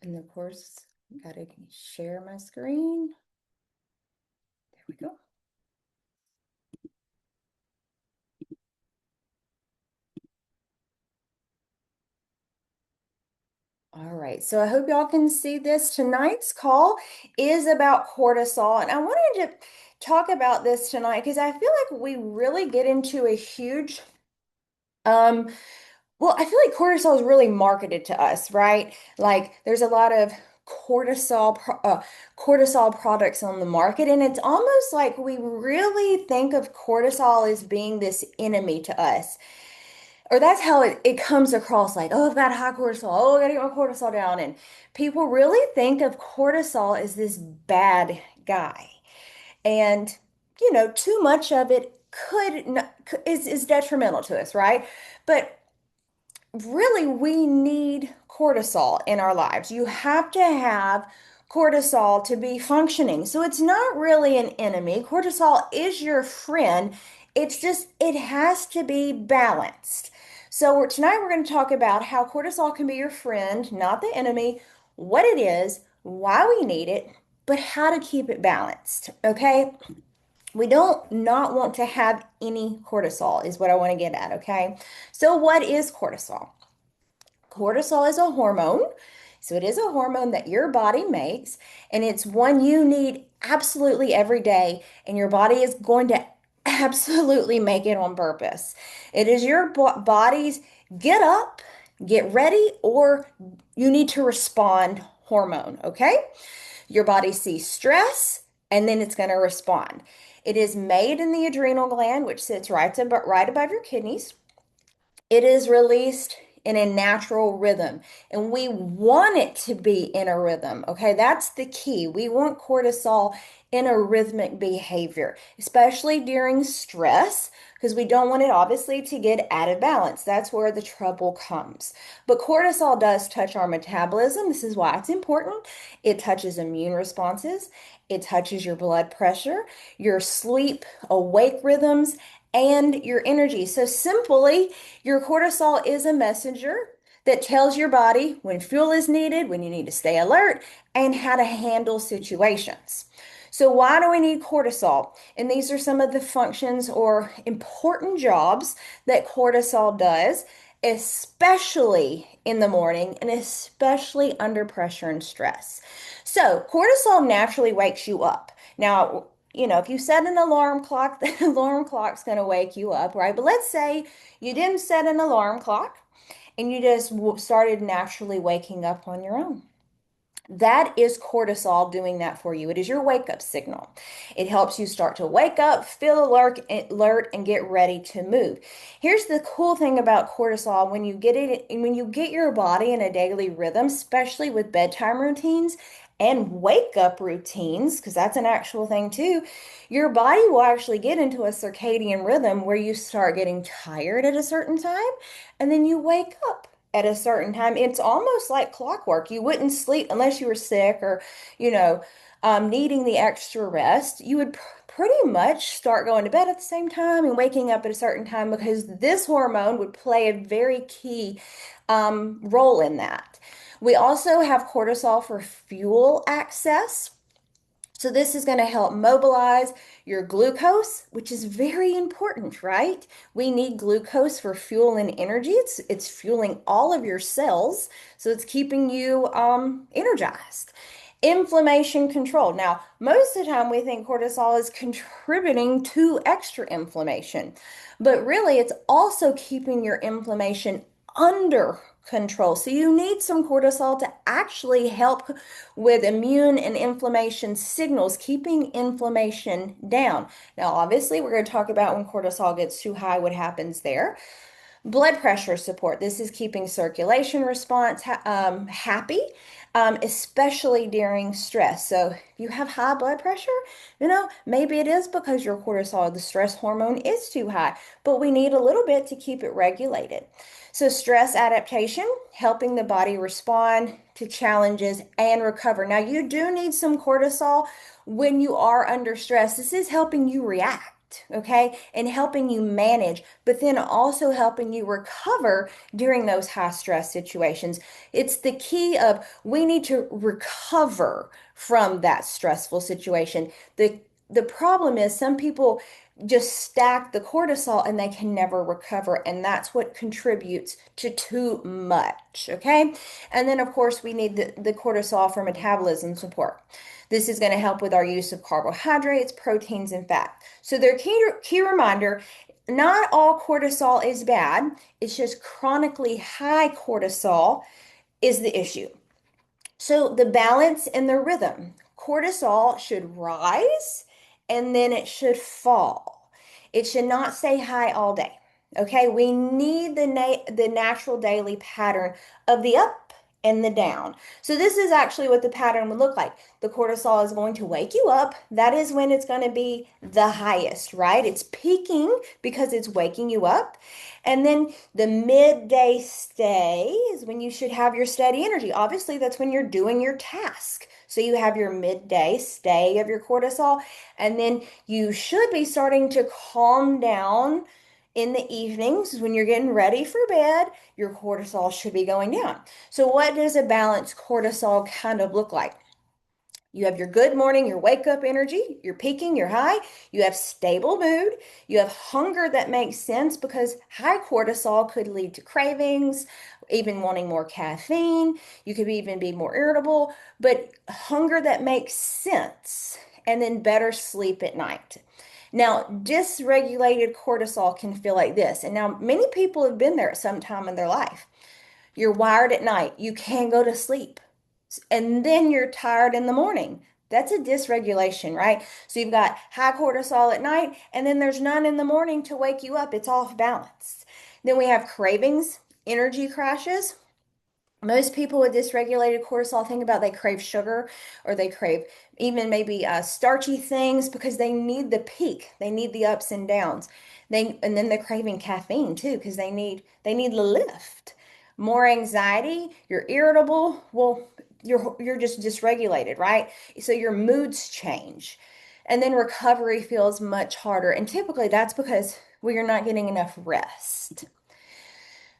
And of course, gotta share my screen. There we go. All right, so I hope y'all can see this. Tonight's call is about cortisol, and I wanted to talk about this tonight because I feel like we really get into a huge, um, well, I feel like cortisol is really marketed to us, right? Like there's a lot of cortisol products on the market, and it's almost like we really think of cortisol as being this enemy to us. Or that's how it comes across like, oh, I've got high cortisol. Oh, I gotta get my cortisol down. And people really think of cortisol as this bad guy. And, too much of it is detrimental to us, right? But really we need cortisol in our lives. You have to have cortisol to be functioning. So it's not really an enemy. Cortisol is your friend. It's just, it has to be balanced. So tonight we're going to talk about how cortisol can be your friend, not the enemy, what it is, why we need it, but how to keep it balanced. Okay? We don't not want to have any cortisol is what I want to get at, okay? So what is cortisol? Cortisol is a hormone. So it is a hormone that your body makes, and it's one you need absolutely every day, and your body is going to absolutely make it on purpose. It is your body's get up, get ready, or you need to respond hormone, okay? Your body sees stress, and then it's going to respond. It is made in the adrenal gland, which sits right above your kidneys. It is released in a natural rhythm, and we want it to be in a rhythm. Okay, that's the key. We want cortisol in a rhythmic behavior, especially during stress, because we don't want it obviously to get out of balance. That's where the trouble comes. But cortisol does touch our metabolism. This is why it's important. It touches immune responses, it touches your blood pressure, your sleep awake rhythms, and your energy. So simply, your cortisol is a messenger that tells your body when fuel is needed, when you need to stay alert, and how to handle situations. So, why do we need cortisol? And these are some of the functions or important jobs that cortisol does, especially in the morning and especially under pressure and stress. So, cortisol naturally wakes you up. Now, if you set an alarm clock, the alarm clock's going to wake you up, right? But let's say you didn't set an alarm clock and you just started naturally waking up on your own. That is cortisol doing that for you. It is your wake up signal. It helps you start to wake up, feel alert, and get ready to move. Here's the cool thing about cortisol: when you get your body in a daily rhythm, especially with bedtime routines and wake up routines, because that's an actual thing too, your body will actually get into a circadian rhythm where you start getting tired at a certain time and then you wake up at a certain time. It's almost like clockwork. You wouldn't sleep unless you were sick or, you know, needing the extra rest. You would pretty much start going to bed at the same time and waking up at a certain time because this hormone would play a very key role in that. We also have cortisol for fuel access. So this is going to help mobilize your glucose, which is very important, right? We need glucose for fuel and energy. It's fueling all of your cells, so it's keeping you energized. Inflammation control. Now, most of the time we think cortisol is contributing to extra inflammation, but really it's also keeping your inflammation under control. So you need some cortisol to actually help with immune and inflammation signals, keeping inflammation down. Now, obviously, we're going to talk about when cortisol gets too high, what happens there. Blood pressure support. This is keeping circulation response happy, especially during stress. So if you have high blood pressure, maybe it is because your cortisol, the stress hormone, is too high, but we need a little bit to keep it regulated. So stress adaptation, helping the body respond to challenges and recover. Now, you do need some cortisol when you are under stress. This is helping you react. okay, and helping you manage, but then also helping you recover during those high stress situations. It's the key of we need to recover from that stressful situation. The problem is some people just stack the cortisol and they can never recover, and that's what contributes to too much, okay? And then of course we need the cortisol for metabolism support. This is going to help with our use of carbohydrates, proteins, and fat. So their key reminder, not all cortisol is bad. It's just chronically high cortisol is the issue. So the balance and the rhythm. Cortisol should rise and then it should fall. It should not stay high all day. Okay, we need the natural daily pattern of the up and the down. So this is actually what the pattern would look like. The cortisol is going to wake you up. That is when it's going to be the highest, right? It's peaking because it's waking you up. And then the midday stay is when you should have your steady energy. Obviously, that's when you're doing your task. So you have your midday stay of your cortisol, and then you should be starting to calm down in the evenings when you're getting ready for bed. Your cortisol should be going down. So what does a balanced cortisol kind of look like? You have your good morning, your wake up energy, you're peaking, you're high. You have stable mood. You have hunger that makes sense because high cortisol could lead to cravings, even wanting more caffeine. You could even be more irritable, but hunger that makes sense. And then better sleep at night. Now, dysregulated cortisol can feel like this. And now, many people have been there at some time in their life. You're wired at night, you can't go to sleep, and then you're tired in the morning. That's a dysregulation, right? So you've got high cortisol at night, and then there's none in the morning to wake you up. It's off balance. Then we have cravings, energy crashes. Most people with dysregulated cortisol think about they crave sugar or they crave even maybe starchy things because they need the peak. They need the ups and downs. And then they're craving caffeine too because they need the lift. More anxiety, you're irritable. Well, you're just dysregulated, right? So your moods change. And then recovery feels much harder. And typically that's because we are not getting enough rest.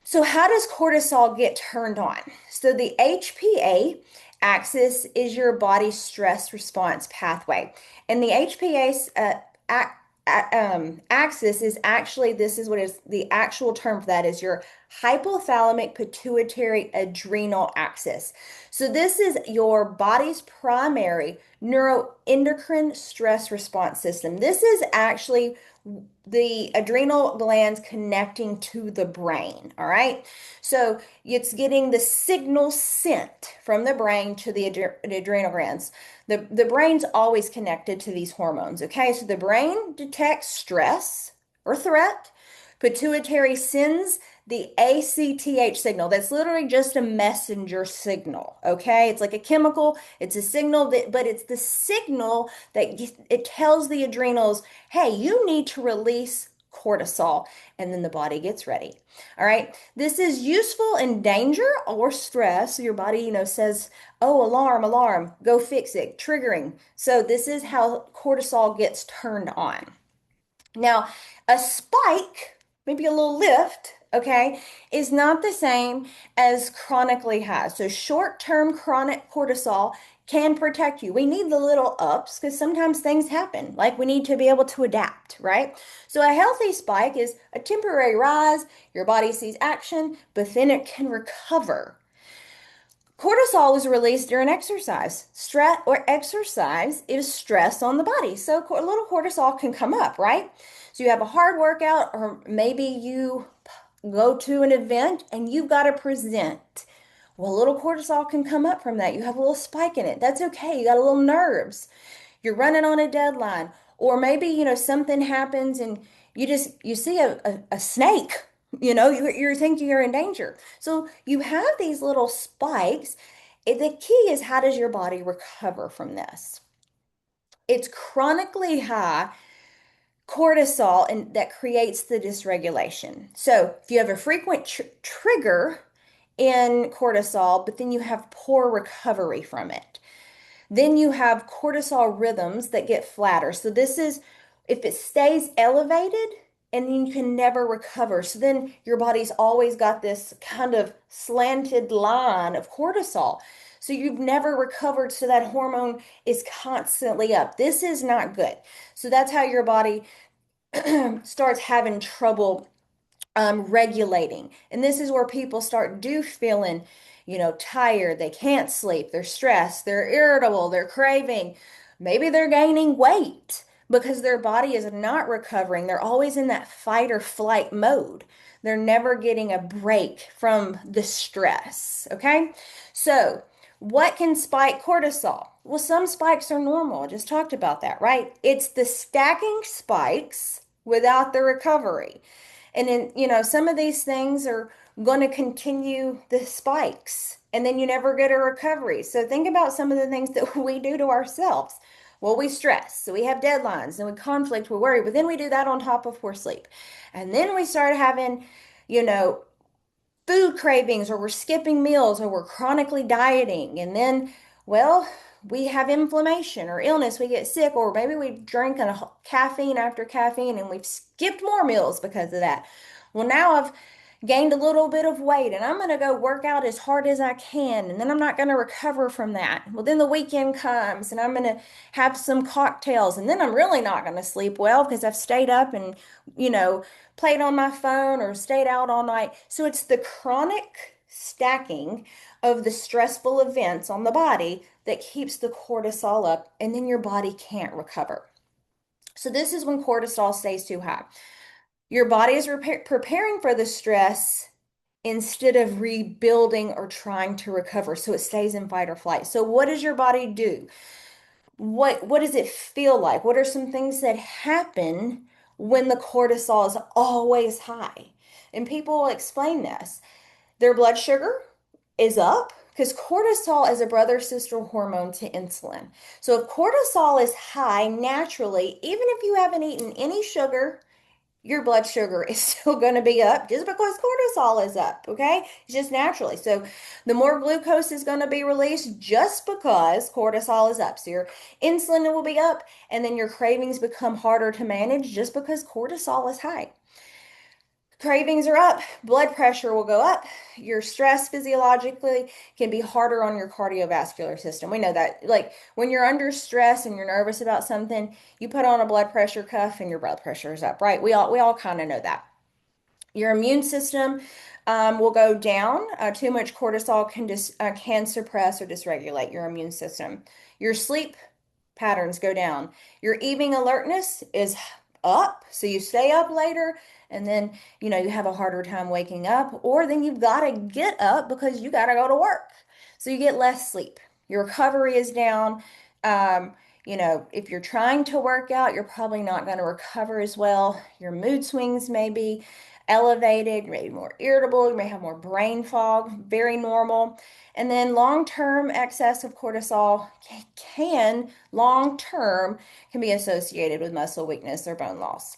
So, how does cortisol get turned on? So, the HPA axis is your body's stress response pathway. And the HPA axis is actually, this is what is the actual term for that is your hypothalamic pituitary adrenal axis. So, this is your body's primary neuroendocrine stress response system. This is actually the adrenal glands connecting to the brain. All right. So it's getting the signal sent from the brain to the adrenal glands. The brain's always connected to these hormones. Okay. So the brain detects stress or threat. Pituitary sends the ACTH signal. That's literally just a messenger signal. Okay. It's like a chemical. It's a signal but it's the signal that it tells the adrenals, hey, you need to release cortisol, and then the body gets ready. All right. This is useful in danger or stress. So your body, says, oh, alarm, alarm, go fix it, triggering. So this is how cortisol gets turned on. Now, a spike, maybe a little lift, okay, is not the same as chronically high. So short-term chronic cortisol can protect you. We need the little ups because sometimes things happen. Like we need to be able to adapt, right? So a healthy spike is a temporary rise. Your body sees action, but then it can recover. Cortisol is released during exercise. Stress or exercise is stress on the body. So a little cortisol can come up, right? So you have a hard workout, or maybe you go to an event and you've got to present. Well, a little cortisol can come up from that. You have a little spike in it. That's okay. You got a little nerves. You're running on a deadline. Or maybe, something happens and you see a snake, you're thinking you're in danger. So you have these little spikes. The key is, how does your body recover from this? It's chronically high cortisol and that creates the dysregulation. So if you have a frequent trigger in cortisol, but then you have poor recovery from it, then you have cortisol rhythms that get flatter. So this is if it stays elevated, and then you can never recover. So then your body's always got this kind of slanted line of cortisol. So you've never recovered. So that hormone is constantly up. This is not good. So that's how your body starts having trouble regulating. And this is where people start do feeling, tired. They can't sleep. They're stressed. They're irritable. They're craving. Maybe they're gaining weight because their body is not recovering. They're always in that fight or flight mode. They're never getting a break from the stress. Okay. So, what can spike cortisol? Well, some spikes are normal. I just talked about that, right? It's the stacking spikes without the recovery. And then, some of these things are going to continue the spikes, and then you never get a recovery. So think about some of the things that we do to ourselves. Well, we stress, so we have deadlines, and we conflict, we worry, but then we do that on top of poor sleep. And then we start having, you know, food cravings, or we're skipping meals, or we're chronically dieting. And then, well, we have inflammation or illness, we get sick, or maybe we've drinking a caffeine after caffeine and we've skipped more meals because of that. Well, now I've gained a little bit of weight and I'm going to go work out as hard as I can, and then I'm not going to recover from that. Well, then the weekend comes and I'm going to have some cocktails, and then I'm really not going to sleep well because I've stayed up and, you know, played on my phone or stayed out all night. So it's the chronic stacking of the stressful events on the body that keeps the cortisol up, and then your body can't recover. So this is when cortisol stays too high. Your body is preparing for the stress instead of rebuilding or trying to recover. So it stays in fight or flight. So what does your body do? What does it feel like? What are some things that happen when the cortisol is always high? And people will explain this. Their blood sugar is up because cortisol is a brother sister hormone to insulin. So if cortisol is high naturally, even if you haven't eaten any sugar, your blood sugar is still going to be up just because cortisol is up, okay? It's just naturally. So the more glucose is going to be released just because cortisol is up. So your insulin will be up, and then your cravings become harder to manage just because cortisol is high. Cravings are up, blood pressure will go up. Your stress physiologically can be harder on your cardiovascular system. We know that. Like when you're under stress and you're nervous about something, you put on a blood pressure cuff and your blood pressure is up, right? We all kind of know that. Your immune system will go down. Too much cortisol can suppress or dysregulate your immune system. Your sleep patterns go down. Your evening alertness is up, so you stay up later, and then you have a harder time waking up, or then you've got to get up because you got to go to work. So you get less sleep. Your recovery is down. Um, if you're trying to work out, you're probably not going to recover as well. Your mood swings may be elevated, you may be more irritable, you may have more brain fog, very normal. And then long-term excess of cortisol can long-term can be associated with muscle weakness or bone loss.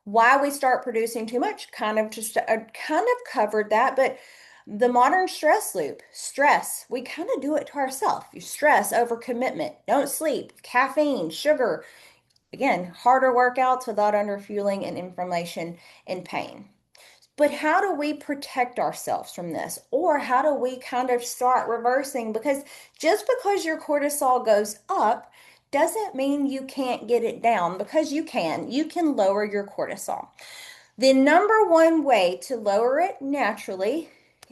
Why we start producing too much, kind of just kind of covered that, but the modern stress loop, stress, we kind of do it to ourselves. You stress over commitment, don't sleep, caffeine, sugar, again, harder workouts without underfueling and inflammation and pain. But how do we protect ourselves from this? Or how do we kind of start reversing? Because just because your cortisol goes up doesn't mean you can't get it down, because you can. You can lower your cortisol. The number one way to lower it naturally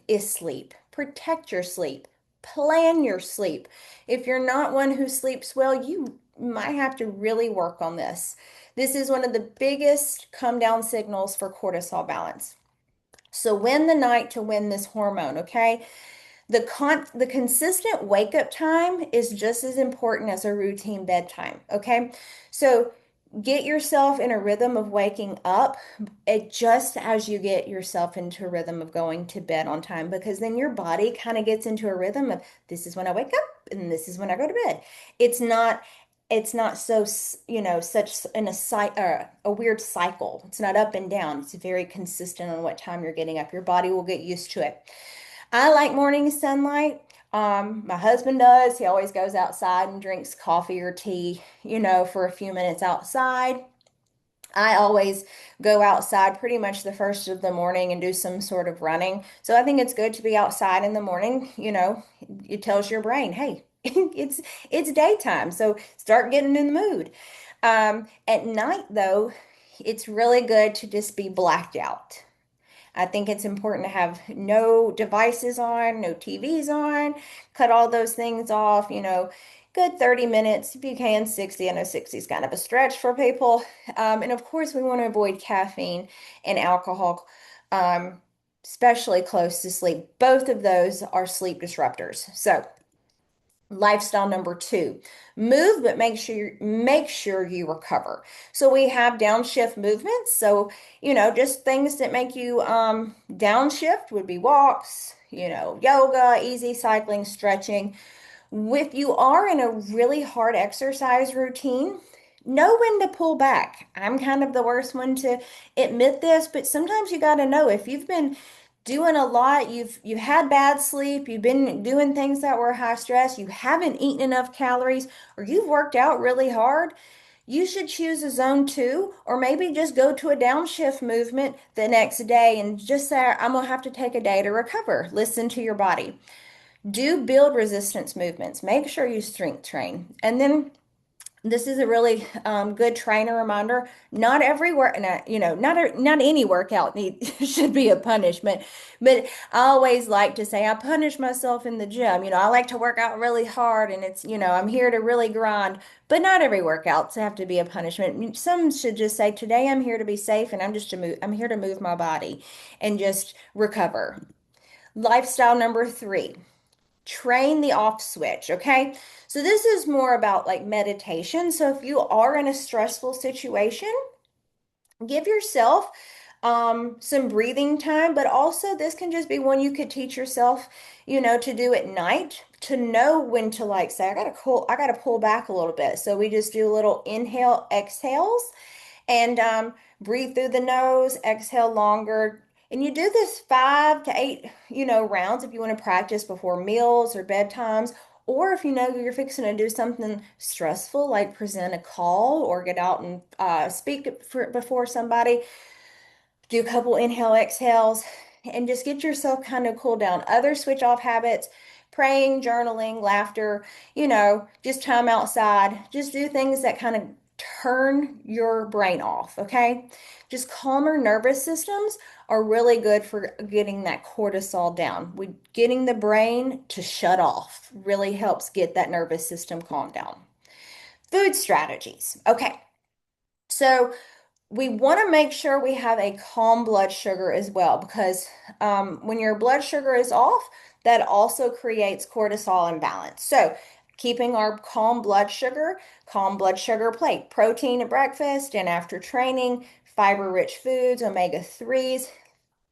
is sleep. Protect your sleep. Plan your sleep. If you're not one who sleeps well, you might have to really work on this. This is one of the biggest come down signals for cortisol balance. So win the night to win this hormone, okay? The consistent wake up time is just as important as a routine bedtime, okay? So get yourself in a rhythm of waking up just as you get yourself into a rhythm of going to bed on time, because then your body kind of gets into a rhythm of this is when I wake up and this is when I go to bed. It's not so such in a weird cycle. It's not up and down. It's very consistent on what time you're getting up. Your body will get used to it. I like morning sunlight. My husband does. He always goes outside and drinks coffee or tea, for a few minutes outside. I always go outside pretty much the first of the morning and do some sort of running. So I think it's good to be outside in the morning. It tells your brain, hey, it's daytime, so start getting in the mood. At night, though, it's really good to just be blacked out. I think it's important to have no devices on, no TVs on, cut all those things off, good 30 minutes if you can, 60. I know 60 is kind of a stretch for people. And of course, we want to avoid caffeine and alcohol, um, especially close to sleep. Both of those are sleep disruptors. So, lifestyle number two, move, but make sure you recover. So we have downshift movements. So, just things that make you downshift would be walks, yoga, easy cycling, stretching. If you are in a really hard exercise routine, know when to pull back. I'm kind of the worst one to admit this, but sometimes you got to know if you've been doing a lot, you've had bad sleep, you've been doing things that were high stress, you haven't eaten enough calories, or you've worked out really hard, you should choose a zone two, or maybe just go to a downshift movement the next day and just say, I'm gonna have to take a day to recover. Listen to your body. Do build resistance movements. Make sure you strength train. And then this is a really good trainer reminder. Not every work, not any workout should be a punishment. But I always like to say I punish myself in the gym. I like to work out really hard, and I'm here to really grind. But not every workout have to be a punishment. Some should just say, today I'm here to be safe, and I'm here to move my body and just recover. Lifestyle number three, train the off switch. Okay. So this is more about like meditation. So if you are in a stressful situation, give yourself some breathing time, but also this can just be one you could teach yourself, to do at night, to know when to like say, I gotta pull back a little bit. So we just do little inhale, exhales, and breathe through the nose, exhale longer. And you do this 5 to 8, rounds if you want to practice before meals or bedtimes, or if you know you're fixing to do something stressful, like present a call or get out and before somebody. Do a couple inhale, exhales, and just get yourself kind of cool down. Other switch off habits, praying, journaling, laughter, just time outside. Just do things that kind of turn your brain off, okay? Just calmer nervous systems are really good for getting that cortisol down. Getting the brain to shut off really helps get that nervous system calmed down. Food strategies. Okay. So we want to make sure we have a calm blood sugar as well, because when your blood sugar is off, that also creates cortisol imbalance. So keeping our calm blood sugar plate, protein at breakfast and after training, fiber-rich foods, omega-3s,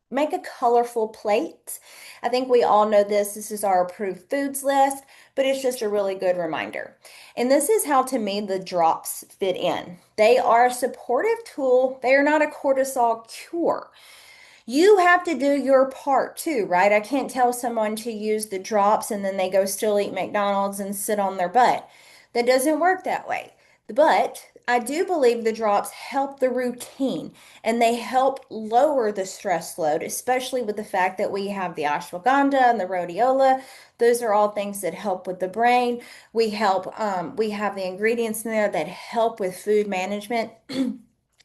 make a colorful plate. I think we all know this. This is our approved foods list, but it's just a really good reminder. And this is how, to me, the drops fit in. They are a supportive tool. They are not a cortisol cure. You have to do your part too, right? I can't tell someone to use the drops and then they go still eat McDonald's and sit on their butt. That doesn't work that way. But I do believe the drops help the routine and they help lower the stress load, especially with the fact that we have the ashwagandha and the rhodiola. Those are all things that help with the brain. We have the ingredients in there that help with food management.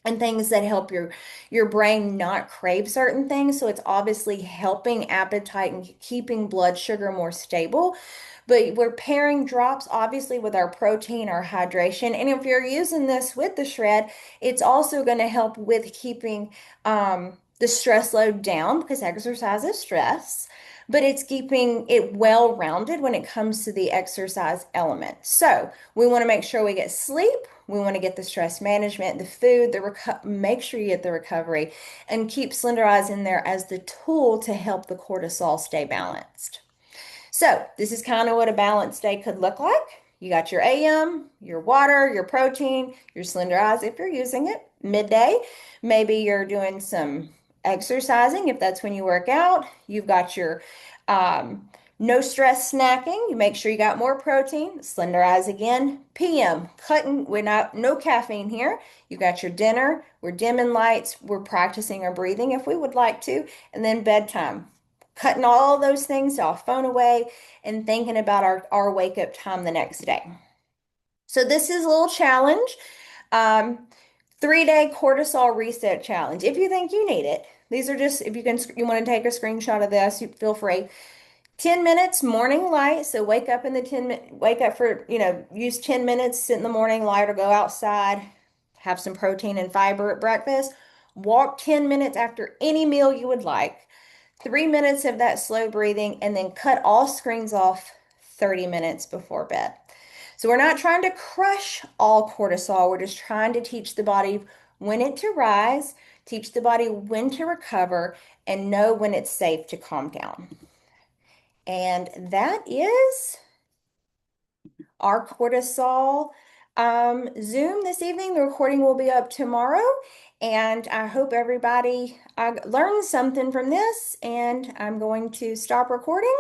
And things that help your brain not crave certain things. So it's obviously helping appetite and keeping blood sugar more stable. But we're pairing drops obviously with our protein, our hydration. And if you're using this with the shred, it's also going to help with keeping the stress load down, because exercise is stress, but it's keeping it well rounded when it comes to the exercise element. So we want to make sure we get sleep. We want to get the stress management, the food, make sure you get the recovery, and keep Slender Eyes in there as the tool to help the cortisol stay balanced. So this is kind of what a balanced day could look like. You got your AM, your water, your protein, your Slender Eyes if you're using it. Midday, maybe you're doing some exercising if that's when you work out. You've got your No stress snacking. You make sure you got more protein. Slender eyes again. PM, cutting. We're not, no caffeine here. You got your dinner. We're dimming lights. We're practicing our breathing if we would like to. And then bedtime. Cutting all those things off, phone away, and thinking about our wake up time the next day. So this is a little challenge. Um, 3-day cortisol reset challenge. If you think you need it, these are just, if you want to take a screenshot of this, you feel free. 10 minutes morning light. So wake up in the 10 minute, wake up for, use 10 minutes, sit in the morning light or go outside, have some protein and fiber at breakfast. Walk 10 minutes after any meal you would like. 3 minutes of that slow breathing, and then cut all screens off 30 minutes before bed. So we're not trying to crush all cortisol. We're just trying to teach the body when it to rise, teach the body when to recover, and know when it's safe to calm down. And that is our cortisol Zoom this evening. The recording will be up tomorrow. And I hope everybody learned something from this. And I'm going to stop recording.